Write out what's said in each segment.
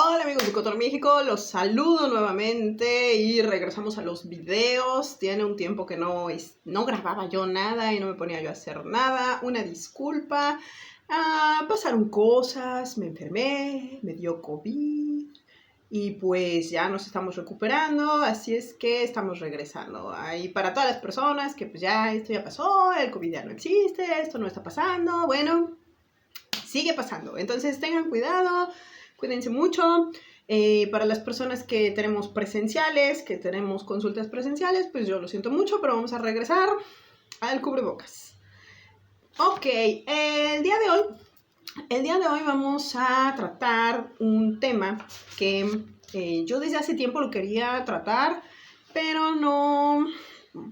Hola amigos de Cotor México, los saludo nuevamente y regresamos a los videos. Tiene un tiempo que no grababa yo nada y no me ponía yo a hacer nada. Una disculpa. Pasaron cosas, me enfermé, me dio COVID y pues ya nos estamos recuperando, así es que estamos regresando. Ahí para todas las personas que pues ya esto ya pasó, el COVID ya no existe, esto no está pasando, bueno, sigue pasando. Entonces tengan cuidado. Cuídense mucho. Para las personas que tenemos presenciales, que tenemos consultas presenciales, pues yo lo siento mucho, pero vamos a regresar al cubrebocas. Ok, el día de hoy vamos a tratar un tema que yo desde hace tiempo lo quería tratar, pero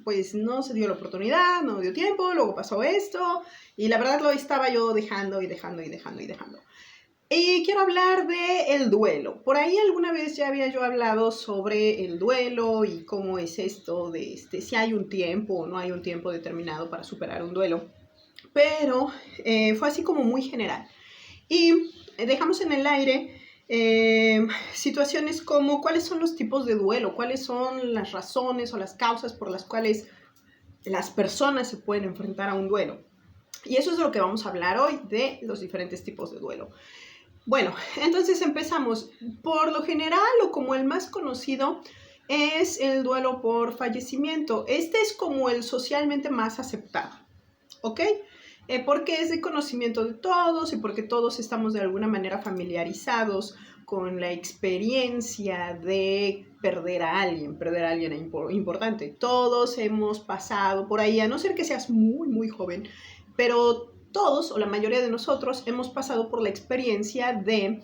pues no se dio la oportunidad, no dio tiempo, luego pasó esto, y la verdad lo estaba yo dejando. Y quiero hablar del duelo. Por ahí alguna vez ya había yo hablado sobre el duelo y cómo es esto de si hay un tiempo o no hay un tiempo determinado para superar un duelo. Pero fue así como muy general. Y dejamos en el aire situaciones como cuáles son los tipos de duelo, cuáles son las razones o las causas por las cuales las personas se pueden enfrentar a un duelo. Y eso es de lo que vamos a hablar hoy, de los diferentes tipos de duelo. Bueno, entonces empezamos. Por lo general, o como el más conocido, es el duelo por fallecimiento. Este es como el socialmente más aceptado, ¿ok? Porque es de conocimiento de todos y porque todos estamos de alguna manera familiarizados con la experiencia de perder a alguien importante. Todos hemos pasado por ahí, a no ser que seas muy, muy joven, pero todos o la mayoría de nosotros hemos pasado por la experiencia de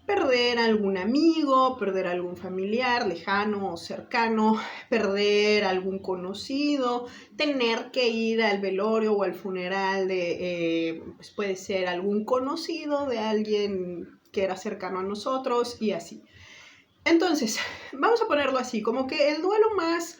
perder a algún amigo, perder a algún familiar lejano o cercano, perder a algún conocido, tener que ir al velorio o al funeral de, pues puede ser algún conocido de alguien que era cercano a nosotros y así. Entonces, vamos a ponerlo así, como que el duelo más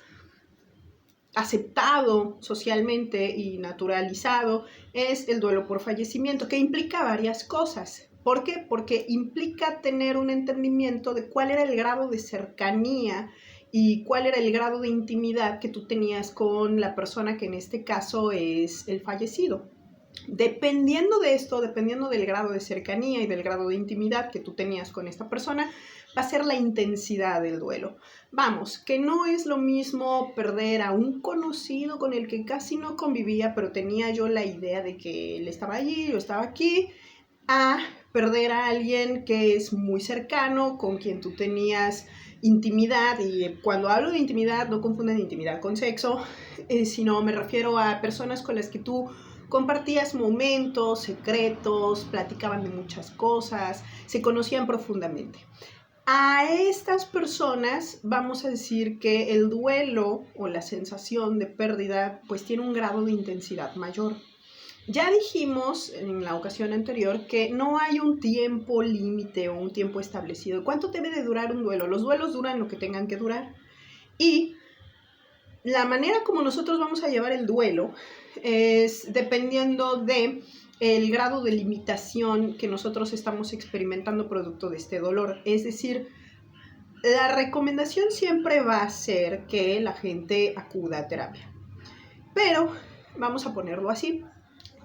aceptado socialmente y naturalizado es el duelo por fallecimiento, que implica varias cosas. ¿Por qué? Porque implica tener un entendimiento de cuál era el grado de cercanía y cuál era el grado de intimidad que tú tenías con la persona que en este caso es el fallecido. Dependiendo de esto, dependiendo del grado de cercanía y del grado de intimidad que tú tenías con esta persona, va a ser la intensidad del duelo. Vamos, que no es lo mismo perder a un conocido con el que casi no convivía, pero tenía yo la idea de que él estaba allí, yo estaba aquí, a perder a alguien que es muy cercano, con quien tú tenías intimidad. Y cuando hablo de intimidad, no confundan intimidad con sexo, sino me refiero a personas con las que tú compartías momentos, secretos, platicaban de muchas cosas, se conocían profundamente. A estas personas vamos a decir que el duelo o la sensación de pérdida pues tiene un grado de intensidad mayor. Ya dijimos en la ocasión anterior que no hay un tiempo límite o un tiempo establecido. ¿Cuánto debe de durar un duelo? Los duelos duran lo que tengan que durar. Y la manera como nosotros vamos a llevar el duelo es dependiendo de el grado de limitación que nosotros estamos experimentando producto de este dolor. Es decir, la recomendación siempre va a ser que la gente acuda a terapia. Pero, vamos a ponerlo así,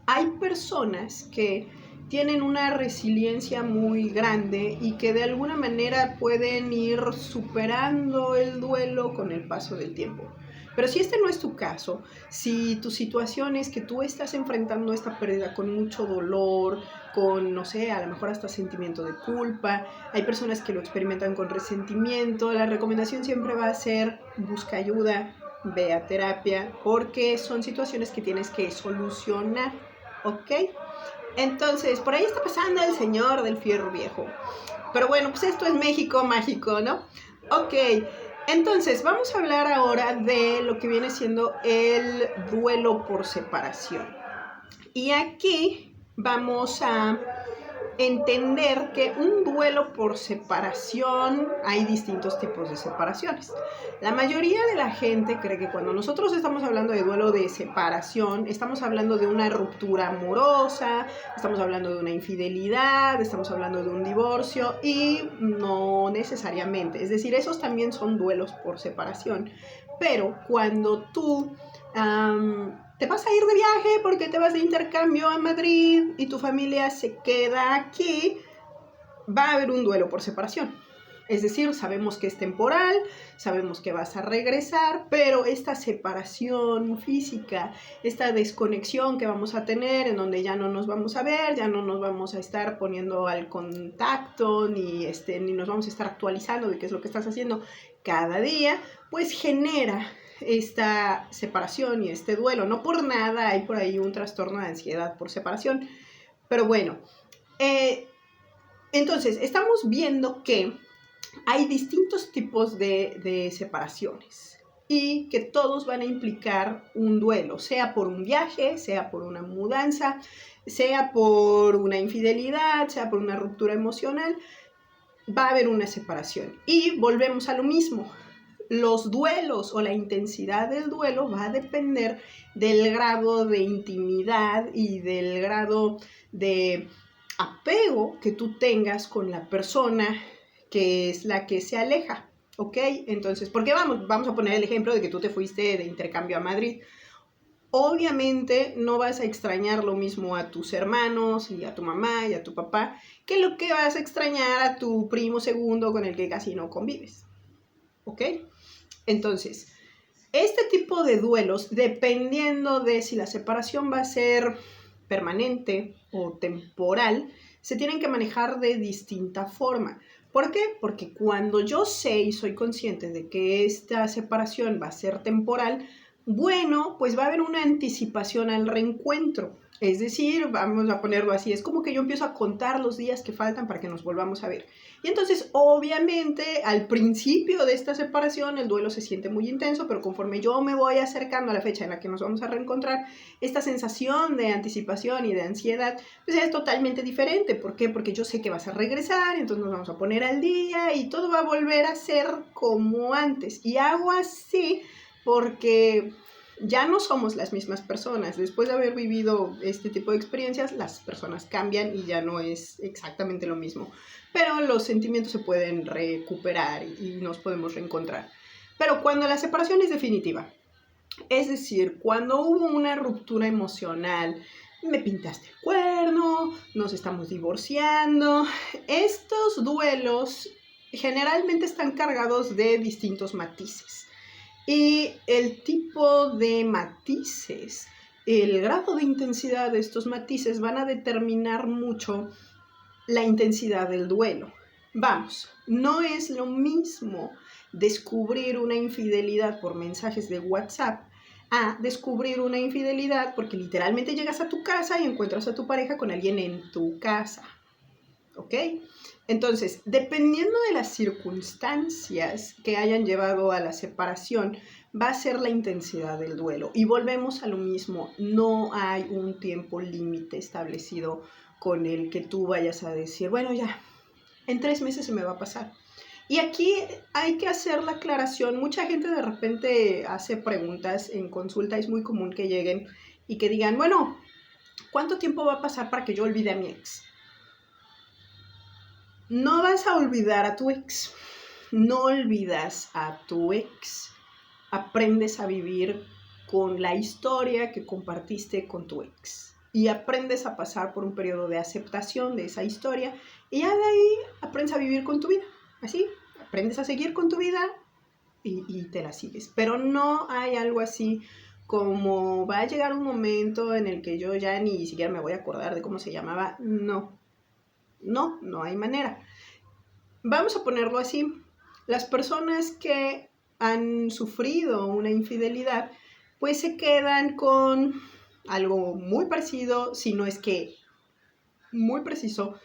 hay personas que tienen una resiliencia muy grande y que de alguna manera pueden ir superando el duelo con el paso del tiempo. Pero si este no es tu caso, si tu situación es que tú estás enfrentando esta pérdida con mucho dolor, con, no sé, a lo mejor hasta sentimiento de culpa, hay personas que lo experimentan con resentimiento, la recomendación siempre va a ser busca ayuda, ve a terapia, porque son situaciones que tienes que solucionar, ¿ok? Entonces, por ahí está pasando el señor del fierro viejo. Pero bueno, pues esto es México mágico, ¿no? Ok, entonces vamos a hablar ahora de lo que viene siendo el duelo por separación. Y aquí vamos a entender que un duelo por separación, hay distintos tipos de separaciones. La mayoría de la gente cree que cuando nosotros estamos hablando de duelo de separación, estamos hablando de una ruptura amorosa, estamos hablando de una infidelidad, estamos hablando de un divorcio, y no necesariamente. Es decir, esos también son duelos por separación. Pero cuando tú te vas a ir de viaje porque te vas de intercambio a Madrid y tu familia se queda aquí, va a haber un duelo por separación. Es decir, sabemos que es temporal, sabemos que vas a regresar, pero esta separación física, esta desconexión que vamos a tener, en donde ya no nos vamos a ver, ya no nos vamos a estar poniendo al contacto, ni nos vamos a estar actualizando de qué es lo que estás haciendo cada día, pues genera esta separación y este duelo. No por nada hay por ahí un trastorno de ansiedad por separación. Pero bueno, entonces estamos viendo que hay distintos tipos de separaciones y que todos van a implicar un duelo, sea por un viaje, sea por una mudanza, sea por una infidelidad, sea por una ruptura emocional, va a haber una separación. Y volvemos a lo mismo. Los duelos o la intensidad del duelo va a depender del grado de intimidad y del grado de apego que tú tengas con la persona que es la que se aleja, ¿ok? Entonces, porque vamos a poner el ejemplo de que tú te fuiste de intercambio a Madrid. Obviamente no vas a extrañar lo mismo a tus hermanos y a tu mamá y a tu papá que lo que vas a extrañar a tu primo segundo con el que casi no convives, ¿ok? Entonces, este tipo de duelos, dependiendo de si la separación va a ser permanente o temporal, se tienen que manejar de distinta forma. ¿Por qué? Porque cuando yo sé y soy consciente de que esta separación va a ser temporal, bueno, pues va a haber una anticipación al reencuentro. Es decir, vamos a ponerlo así, es como que yo empiezo a contar los días que faltan para que nos volvamos a ver. Y entonces, obviamente, al principio de esta separación, el duelo se siente muy intenso, pero conforme yo me voy acercando a la fecha en la que nos vamos a reencontrar, esta sensación de anticipación y de ansiedad, pues es totalmente diferente. ¿Por qué? Porque yo sé que vas a regresar, entonces nos vamos a poner al día y todo va a volver a ser como antes. Y hago así porque ya no somos las mismas personas. Después de haber vivido este tipo de experiencias, las personas cambian y ya no es exactamente lo mismo. Pero los sentimientos se pueden recuperar y nos podemos reencontrar. Pero cuando la separación es definitiva, es decir, cuando hubo una ruptura emocional, me pintaste el cuerno, nos estamos divorciando, estos duelos generalmente están cargados de distintos matices. Y el tipo de matices, el grado de intensidad de estos matices van a determinar mucho la intensidad del duelo. Vamos, no es lo mismo descubrir una infidelidad por mensajes de WhatsApp a descubrir una infidelidad porque literalmente llegas a tu casa y encuentras a tu pareja con alguien en tu casa. ¿Ok? Entonces, dependiendo de las circunstancias que hayan llevado a la separación, va a ser la intensidad del duelo. Y volvemos a lo mismo, no hay un tiempo límite establecido con el que tú vayas a decir, bueno, ya, en 3 meses se me va a pasar. Y aquí hay que hacer la aclaración. Mucha gente de repente hace preguntas en consulta, es muy común que lleguen y que digan, bueno, ¿cuánto tiempo va a pasar para que yo olvide a mi ex? No vas a olvidar a tu ex, no olvidas a tu ex, aprendes a vivir con la historia que compartiste con tu ex y aprendes a pasar por un periodo de aceptación de esa historia y ya de ahí aprendes a vivir con tu vida, así, aprendes a seguir con tu vida y te la sigues, pero no hay algo así como va a llegar un momento en el que yo ya ni siquiera me voy a acordar de cómo se llamaba, no hay manera. Vamos a ponerlo así. Las personas que han sufrido una infidelidad, pues se quedan con algo muy parecido, si no es que muy preciso,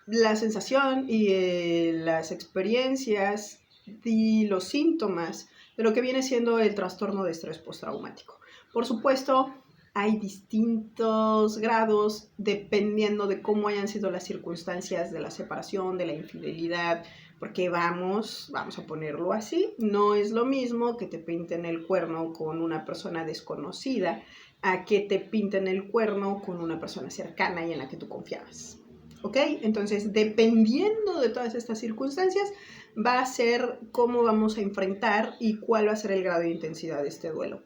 la sensación y las experiencias y los síntomas de lo que viene siendo el trastorno de estrés postraumático. Por supuesto, hay distintos grados dependiendo de cómo hayan sido las circunstancias de la separación, de la infidelidad, porque vamos a ponerlo así, no es lo mismo que te pinten el cuerno con una persona desconocida a que te pinten el cuerno con una persona cercana y en la que tú confiabas. ¿Ok? Entonces, dependiendo de todas estas circunstancias, va a ser cómo vamos a enfrentar y cuál va a ser el grado de intensidad de este duelo.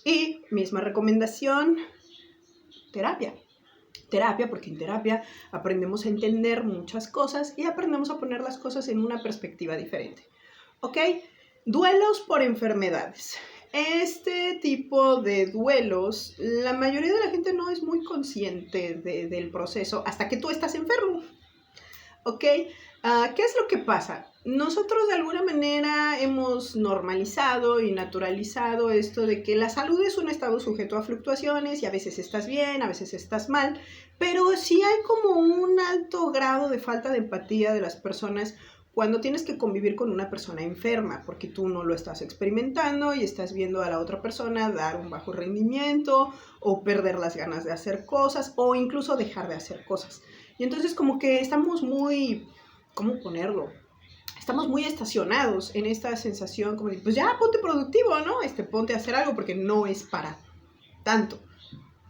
Y misma recomendación, terapia. Terapia, porque en terapia aprendemos a entender muchas cosas y aprendemos a poner las cosas en una perspectiva diferente. ¿Ok? Duelos por enfermedades. Este tipo de duelos, la mayoría de la gente no es muy consciente del proceso hasta que tú estás enfermo. ¿Ok? ¿Qué es lo que pasa? Nosotros de alguna manera hemos normalizado y naturalizado esto de que la salud es un estado sujeto a fluctuaciones y a veces estás bien, a veces estás mal, pero sí hay como un alto grado de falta de empatía de las personas cuando tienes que convivir con una persona enferma, porque tú no lo estás experimentando y estás viendo a la otra persona dar un bajo rendimiento o perder las ganas de hacer cosas o incluso dejar de hacer cosas. Y entonces como que estamos muy, ¿cómo ponerlo? Estamos muy estacionados en esta sensación como de, pues ya ponte productivo, ¿no? Ponte a hacer algo porque no es para tanto.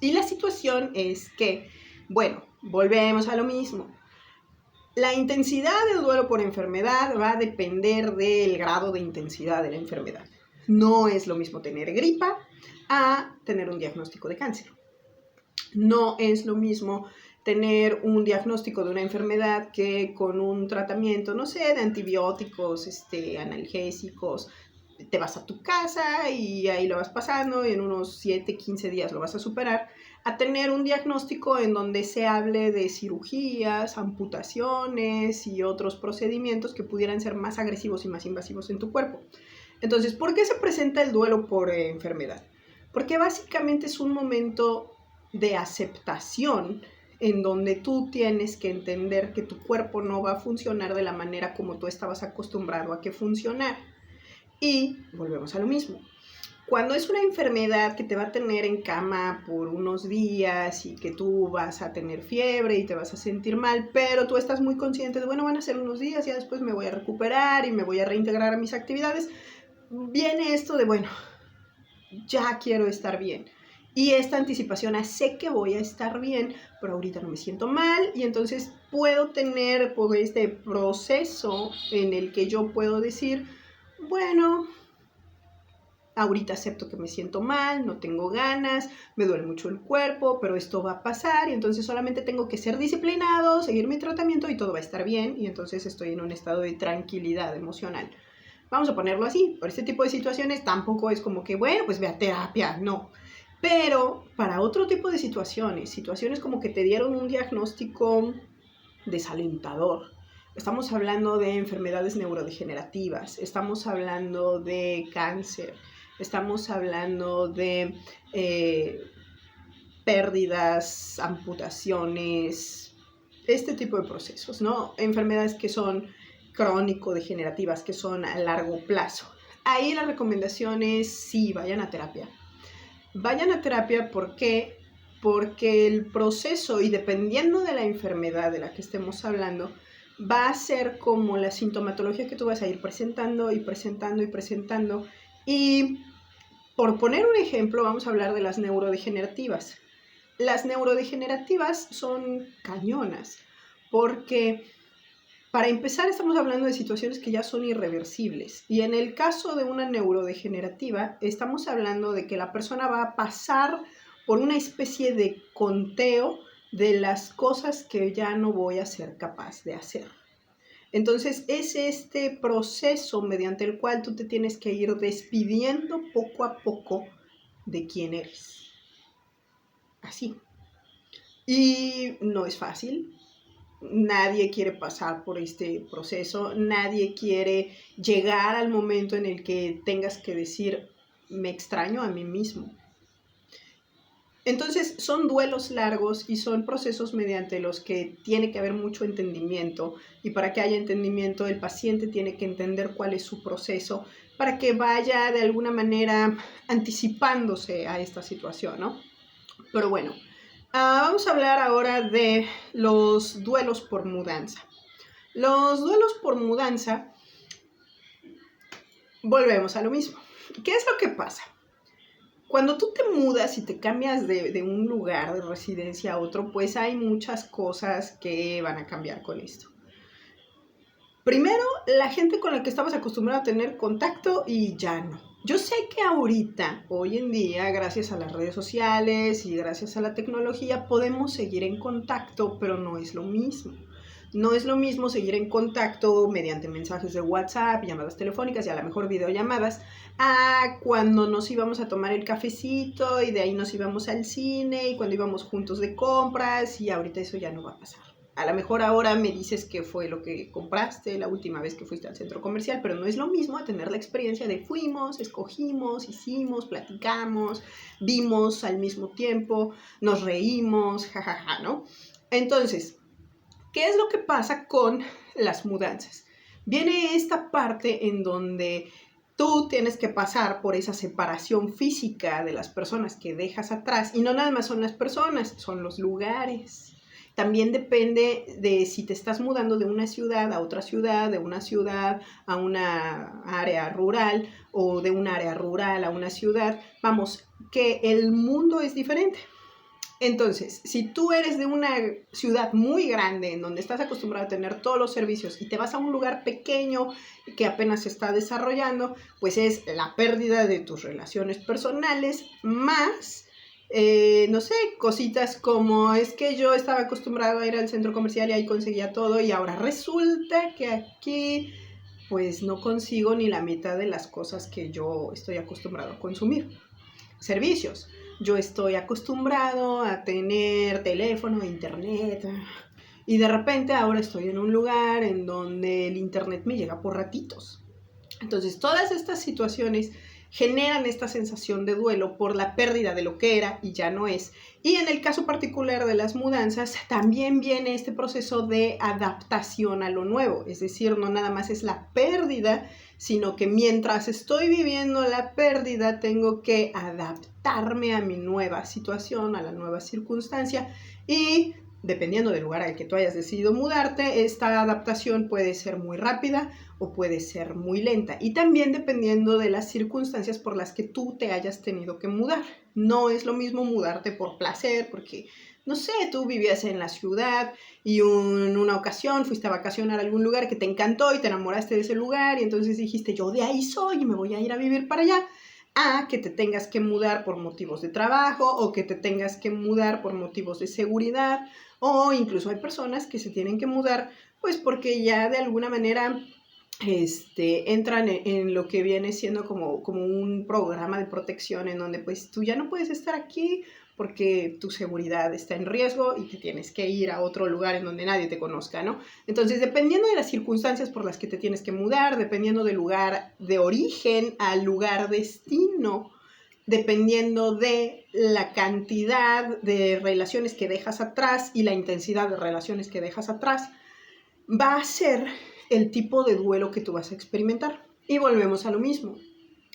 Y la situación es que, bueno, volvemos a lo mismo. La intensidad del duelo por enfermedad va a depender del grado de intensidad de la enfermedad. No es lo mismo tener gripa a tener un diagnóstico de cáncer. No es lo mismo tener un diagnóstico de una enfermedad que con un tratamiento, no sé, de antibióticos, analgésicos, te vas a tu casa y ahí lo vas pasando y en unos 7, 15 días lo vas a superar, a tener un diagnóstico en donde se hable de cirugías, amputaciones y otros procedimientos que pudieran ser más agresivos y más invasivos en tu cuerpo. Entonces, ¿por qué se presenta el duelo por enfermedad? Porque básicamente es un momento de aceptación en donde tú tienes que entender que tu cuerpo no va a funcionar de la manera como tú estabas acostumbrado a que funcionara. Y volvemos a lo mismo. Cuando es una enfermedad que te va a tener en cama por unos días y que tú vas a tener fiebre y te vas a sentir mal, pero tú estás muy consciente de, bueno, van a ser unos días, ya después me voy a recuperar y me voy a reintegrar a mis actividades, viene esto de, bueno, ya quiero estar bien. Y esta anticipación hace que voy a estar bien, pero ahorita no me siento mal y entonces puedo tener este proceso en el que yo puedo decir, bueno, ahorita acepto que me siento mal, no tengo ganas, me duele mucho el cuerpo, pero esto va a pasar y entonces solamente tengo que ser disciplinado, seguir mi tratamiento y todo va a estar bien y entonces estoy en un estado de tranquilidad emocional. Vamos a ponerlo así, por este tipo de situaciones tampoco es como que, bueno, pues ve a terapia, no. Pero para otro tipo de situaciones como que te dieron un diagnóstico desalentador, estamos hablando de enfermedades neurodegenerativas, estamos hablando de cáncer, estamos hablando de pérdidas, amputaciones, este tipo de procesos, ¿no? Enfermedades que son crónico-degenerativas, que son a largo plazo. Ahí la recomendación es sí, vayan a terapia. Vayan a terapia, ¿por qué? Porque el proceso, y dependiendo de la enfermedad de la que estemos hablando, va a ser como la sintomatología que tú vas a ir presentando y presentando y presentando. Y por poner un ejemplo, vamos a hablar de las neurodegenerativas. Las neurodegenerativas son cañonas, porque para empezar estamos hablando de situaciones que ya son irreversibles. Y en el caso de una neurodegenerativa, estamos hablando de que la persona va a pasar por una especie de conteo de las cosas que ya no voy a ser capaz de hacer. Entonces es este proceso mediante el cual tú te tienes que ir despidiendo poco a poco de quién eres. Así. Y no es fácil. Nadie quiere pasar por este proceso. Nadie quiere llegar al momento en el que tengas que decir, me extraño a mí mismo. Entonces son duelos largos y son procesos mediante los que tiene que haber mucho entendimiento, y para que haya entendimiento el paciente tiene que entender cuál es su proceso para que vaya de alguna manera anticipándose a esta situación, ¿no? Pero bueno, vamos a hablar ahora de los duelos por mudanza. Los duelos por mudanza, volvemos a lo mismo. ¿Qué es lo que pasa? Cuando tú te mudas y te cambias de un lugar de residencia a otro, pues hay muchas cosas que van a cambiar con esto. Primero, la gente con la que estabas acostumbrado a tener contacto y ya no. Yo sé que ahorita, hoy en día, gracias a las redes sociales y gracias a la tecnología, podemos seguir en contacto, pero no es lo mismo. No es lo mismo seguir en contacto mediante mensajes de WhatsApp, llamadas telefónicas y a lo mejor videollamadas, a cuando nos íbamos a tomar el cafecito y de ahí nos íbamos al cine y cuando íbamos juntos de compras, y ahorita eso ya no va a pasar. A lo mejor ahora me dices qué fue lo que compraste la última vez que fuiste al centro comercial, pero no es lo mismo a tener la experiencia de fuimos, escogimos, hicimos, platicamos, vimos al mismo tiempo, nos reímos, jajaja, ¿no? Entonces, ¿qué es lo que pasa con las mudanzas? Viene esta parte en donde tú tienes que pasar por esa separación física de las personas que dejas atrás, y no nada más son las personas, son los lugares. También depende de si te estás mudando de una ciudad a otra ciudad, de una ciudad a una área rural o de un área rural a una ciudad. Vamos, que el mundo es diferente. Entonces, si tú eres de una ciudad muy grande en donde estás acostumbrado a tener todos los servicios y te vas a un lugar pequeño que apenas se está desarrollando, pues es la pérdida de tus relaciones personales más, no sé, cositas como es que yo estaba acostumbrado a ir al centro comercial y ahí conseguía todo y ahora resulta que aquí pues no consigo ni la mitad de las cosas que yo estoy acostumbrado a consumir. Servicios. Yo estoy acostumbrado a tener teléfono, internet, y de repente ahora estoy en un lugar en donde el internet me llega por ratitos. Entonces, todas estas situaciones generan esta sensación de duelo por la pérdida de lo que era y ya no es. Y en el caso particular de las mudanzas, también viene este proceso de adaptación a lo nuevo. Es decir, no nada más es la pérdida, sino que mientras estoy viviendo la pérdida, tengo que adaptarme a mi nueva situación, a la nueva circunstancia, y dependiendo del lugar al que tú hayas decidido mudarte, esta adaptación puede ser muy rápida o puede ser muy lenta. Y también dependiendo de las circunstancias por las que tú te hayas tenido que mudar. No es lo mismo mudarte por placer, porque, no sé, tú vivías en la ciudad y en una ocasión fuiste a vacacionar a algún lugar que te encantó y te enamoraste de ese lugar y entonces dijiste, yo de ahí soy y me voy a ir a vivir para allá. A que te tengas que mudar por motivos de trabajo o que te tengas que mudar por motivos de seguridad, o incluso hay personas que se tienen que mudar pues porque ya de alguna manera entran en lo que viene siendo como un programa de protección en donde pues tú ya no puedes estar aquí porque tu seguridad está en riesgo y te tienes que ir a otro lugar en donde nadie te conozca, ¿no? Entonces, dependiendo de las circunstancias por las que te tienes que mudar, dependiendo del lugar de origen al lugar destino, dependiendo de la cantidad de relaciones que dejas atrás y la intensidad de relaciones que dejas atrás, va a ser el tipo de duelo que tú vas a experimentar. Y volvemos a lo mismo.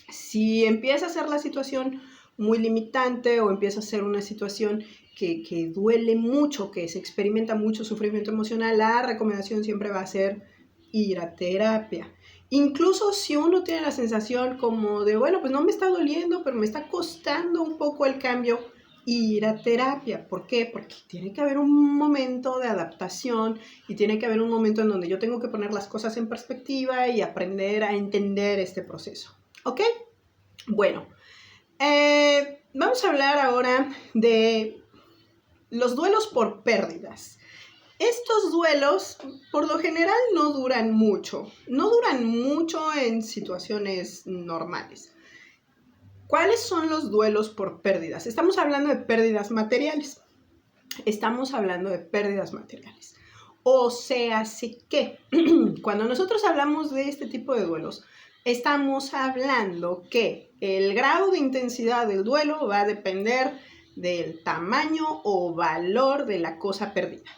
Si empieza a ser la situación muy limitante o empieza a ser una situación que duele mucho, que se experimenta mucho sufrimiento emocional, la recomendación siempre va a ser ir a terapia. Incluso si uno tiene la sensación como de, bueno, pues no me está doliendo, pero me está costando un poco el cambio, ir a terapia. ¿Por qué? Porque tiene que haber un momento de adaptación y tiene que haber un momento en donde yo tengo que poner las cosas en perspectiva y aprender a entender este proceso. ¿Ok? Bueno, vamos a hablar ahora de los duelos por pérdidas. Estos duelos, por lo general, no duran mucho en situaciones normales. ¿Cuáles son los duelos por pérdidas? Estamos hablando de pérdidas materiales. O sea, sí que cuando nosotros hablamos de este tipo de duelos, estamos hablando que el grado de intensidad del duelo va a depender del tamaño o valor de la cosa perdida.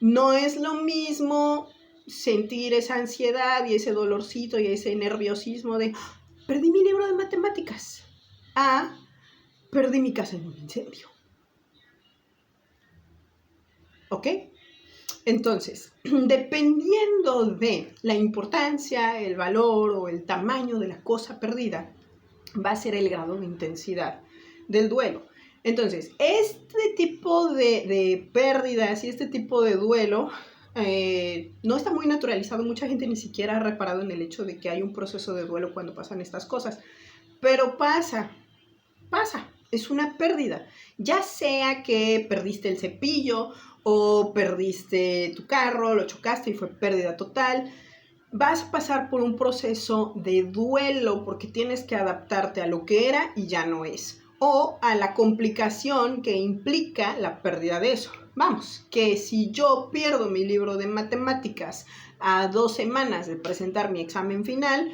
No es lo mismo sentir esa ansiedad y ese dolorcito y ese nerviosismo de perdí mi libro de matemáticas, a perdí mi casa en un incendio. ¿Ok? Entonces, dependiendo de la importancia, el valor o el tamaño de la cosa perdida, va a ser el grado de intensidad del duelo. Entonces, este tipo de pérdidas y este tipo de duelo no está muy naturalizado. Mucha gente ni siquiera ha reparado en el hecho de que hay un proceso de duelo cuando pasan estas cosas. Pero pasa. Es una pérdida. Ya sea que perdiste el cepillo o perdiste tu carro, lo chocaste y fue pérdida total. Vas a pasar por un proceso de duelo porque tienes que adaptarte a lo que era y ya no es. O a la complicación que implica la pérdida de eso. Vamos, que si yo pierdo mi libro de matemáticas a 2 semanas de presentar mi examen final,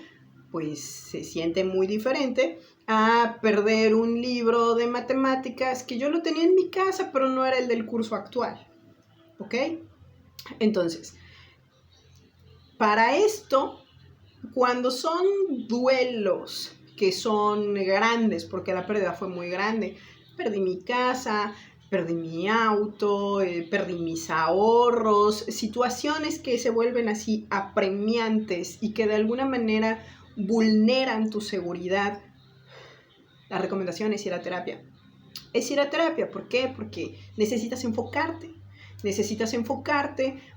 pues se siente muy diferente a perder un libro de matemáticas que yo lo tenía en mi casa, pero no era el del curso actual. ¿Ok? Entonces, para esto, cuando son duelos que son grandes, porque la pérdida fue muy grande, perdí mi casa, perdí mi auto, perdí mis ahorros, situaciones que se vuelven así apremiantes y que de alguna manera vulneran tu seguridad, la recomendación es ir a terapia. Es ir a terapia, ¿por qué? Porque necesitas enfocarte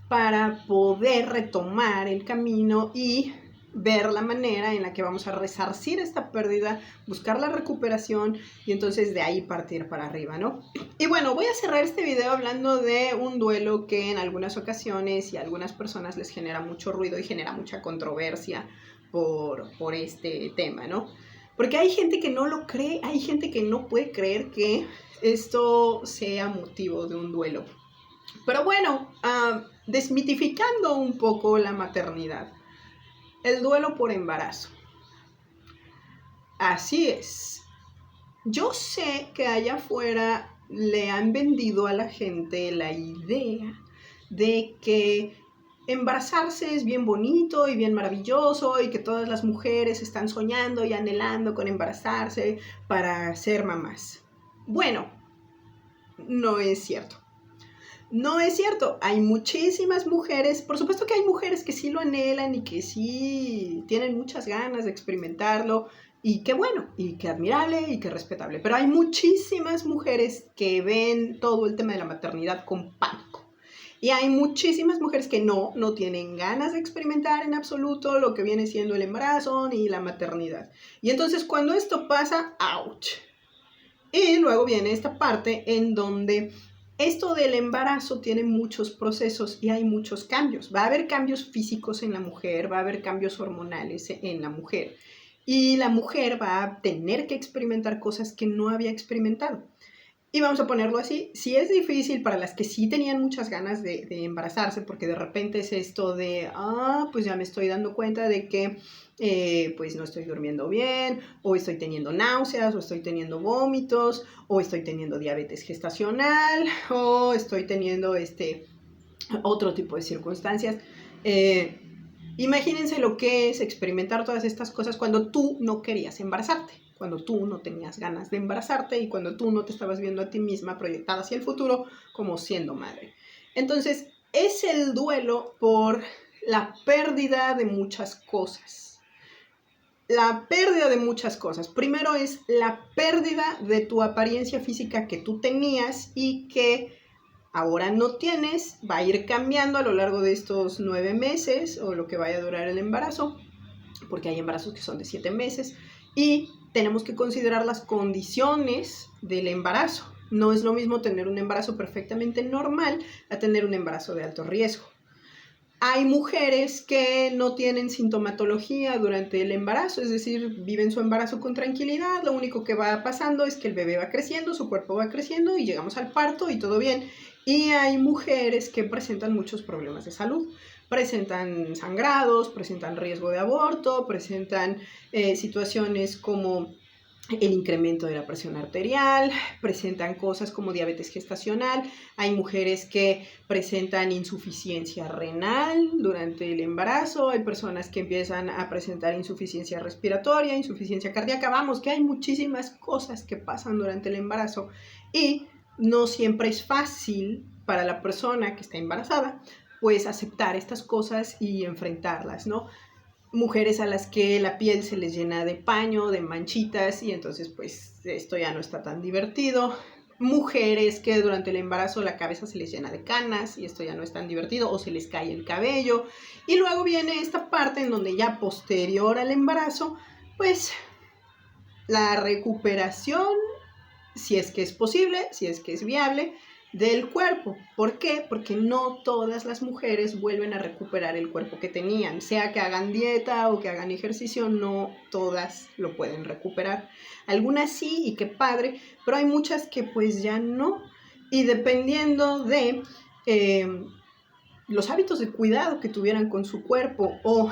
para poder retomar el camino y ver la manera en la que vamos a resarcir esta pérdida, buscar la recuperación y entonces de ahí partir para arriba, ¿no? Y bueno, voy a cerrar este video hablando de un duelo que en algunas ocasiones y a algunas personas les genera mucho ruido y genera mucha controversia por este tema, ¿no? Porque hay gente que no lo cree, hay gente que no puede creer que esto sea motivo de un duelo. Pero bueno, desmitificando un poco la maternidad. El duelo por embarazo. Así es. Yo sé que allá afuera le han vendido a la gente la idea de que embarazarse es bien bonito y bien maravilloso y que todas las mujeres están soñando y anhelando con embarazarse para ser mamás. Bueno, no es cierto. No es cierto, hay muchísimas mujeres, por supuesto que hay mujeres que sí lo anhelan y que sí tienen muchas ganas de experimentarlo y qué bueno, y qué admirable y qué respetable, pero hay muchísimas mujeres que ven todo el tema de la maternidad con pánico. Y hay muchísimas mujeres que no tienen ganas de experimentar en absoluto lo que viene siendo el embarazo ni la maternidad. Y entonces cuando esto pasa, ¡ouch! Y luego viene esta parte en donde esto del embarazo tiene muchos procesos y hay muchos cambios. Va a haber cambios físicos en la mujer, va a haber cambios hormonales en la mujer. Y la mujer va a tener que experimentar cosas que no había experimentado. Y vamos a ponerlo así, si es difícil para las que sí tenían muchas ganas de embarazarse, porque de repente es esto de, pues ya me estoy dando cuenta de que pues no estoy durmiendo bien, o estoy teniendo náuseas, o estoy teniendo vómitos, o estoy teniendo diabetes gestacional, o estoy teniendo otro tipo de circunstancias. Imagínense lo que es experimentar todas estas cosas cuando tú no querías embarazarte, cuando tú no tenías ganas de embarazarte y cuando tú no te estabas viendo a ti misma proyectada hacia el futuro como siendo madre. Entonces, es el duelo por la pérdida de muchas cosas. La pérdida de muchas cosas. Primero es la pérdida de tu apariencia física que tú tenías y que ahora no tienes, va a ir cambiando a lo largo de estos 9 meses o lo que vaya a durar el embarazo, porque hay embarazos que son de 7 meses, y tenemos que considerar las condiciones del embarazo. No es lo mismo tener un embarazo perfectamente normal a tener un embarazo de alto riesgo. Hay mujeres que no tienen sintomatología durante el embarazo, es decir, viven su embarazo con tranquilidad, lo único que va pasando es que el bebé va creciendo, su cuerpo va creciendo y llegamos al parto y todo bien. Y hay mujeres que presentan muchos problemas de salud, presentan sangrados, presentan riesgo de aborto, presentan situaciones como el incremento de la presión arterial, presentan cosas como diabetes gestacional, hay mujeres que presentan insuficiencia renal durante el embarazo, hay personas que empiezan a presentar insuficiencia respiratoria, insuficiencia cardíaca, vamos, que hay muchísimas cosas que pasan durante el embarazo y no siempre es fácil para la persona que está embarazada, pues aceptar estas cosas y enfrentarlas, ¿no? Mujeres a las que la piel se les llena de paño, de manchitas, y entonces pues esto ya no está tan divertido. Mujeres que durante el embarazo la cabeza se les llena de canas y esto ya no es tan divertido, o se les cae el cabello. Y luego viene esta parte en donde ya posterior al embarazo, pues la recuperación, si es que es posible, si es que es viable, del cuerpo. ¿Por qué? Porque no todas las mujeres vuelven a recuperar el cuerpo que tenían, sea que hagan dieta o que hagan ejercicio, no todas lo pueden recuperar. Algunas sí, y qué padre, pero hay muchas que pues ya no, y dependiendo de los hábitos de cuidado que tuvieran con su cuerpo, o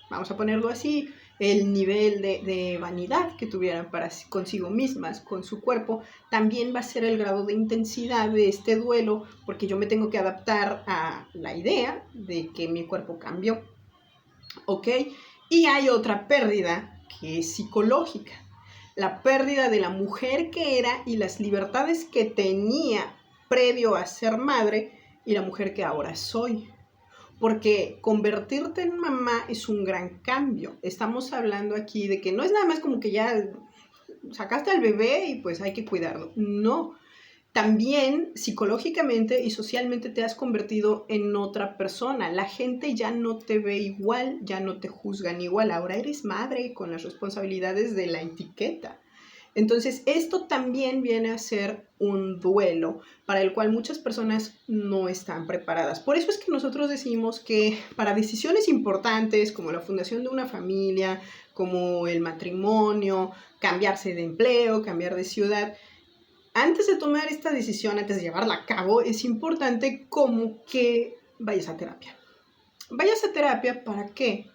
vamos a ponerlo así, el nivel de vanidad que tuvieran para consigo mismas, con su cuerpo, también va a ser el grado de intensidad de este duelo, porque yo me tengo que adaptar a la idea de que mi cuerpo cambió, ¿ok? Y hay otra pérdida que es psicológica, la pérdida de la mujer que era y las libertades que tenía previo a ser madre y la mujer que ahora soy. Porque convertirte en mamá es un gran cambio. Estamos hablando aquí de que no es nada más como que ya sacaste al bebé y pues hay que cuidarlo. No, también psicológicamente y socialmente te has convertido en otra persona. La gente ya no te ve igual, ya no te juzgan igual. Ahora eres madre con las responsabilidades de la etiqueta. Entonces, esto también viene a ser un duelo para el cual muchas personas no están preparadas. Por eso es que nosotros decimos que para decisiones importantes como la fundación de una familia, como el matrimonio, cambiarse de empleo, cambiar de ciudad, antes de tomar esta decisión, antes de llevarla a cabo, es importante como que vayas a terapia. Vayas a terapia para que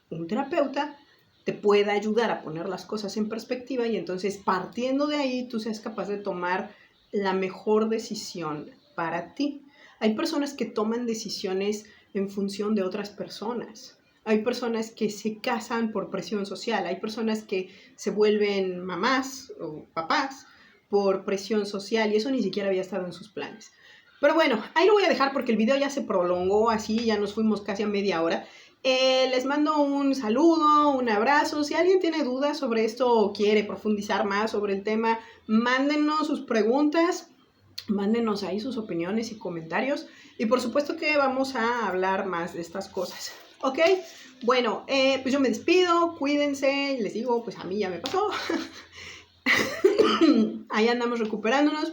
un terapeuta te pueda ayudar a poner las cosas en perspectiva y entonces partiendo de ahí tú seas capaz de tomar la mejor decisión para ti. Hay personas que toman decisiones en función de otras personas. Hay personas que se casan por presión social. Hay personas que se vuelven mamás o papás por presión social y eso ni siquiera había estado en sus planes. Pero bueno, ahí lo voy a dejar porque el video ya se prolongó así, ya nos fuimos casi a media hora. Les mando un saludo, un abrazo. Si alguien tiene dudas sobre esto o quiere profundizar más sobre el tema, mándenos sus preguntas, mándenos ahí sus opiniones y comentarios. Y por supuesto que vamos a hablar más de estas cosas. ¿Ok? Bueno, pues yo me despido, cuídense, les digo, pues a mí ya me pasó. Ahí andamos recuperándonos.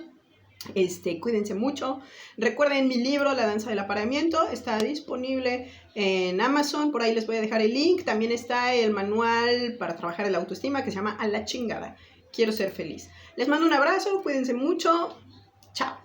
Cuídense mucho. Recuerden mi libro La danza del apareamiento, está disponible en Amazon, por ahí les voy a dejar el link. También está el manual para trabajar el autoestima que se llama A la chingada, quiero ser feliz. Les mando un abrazo, cuídense mucho, chao.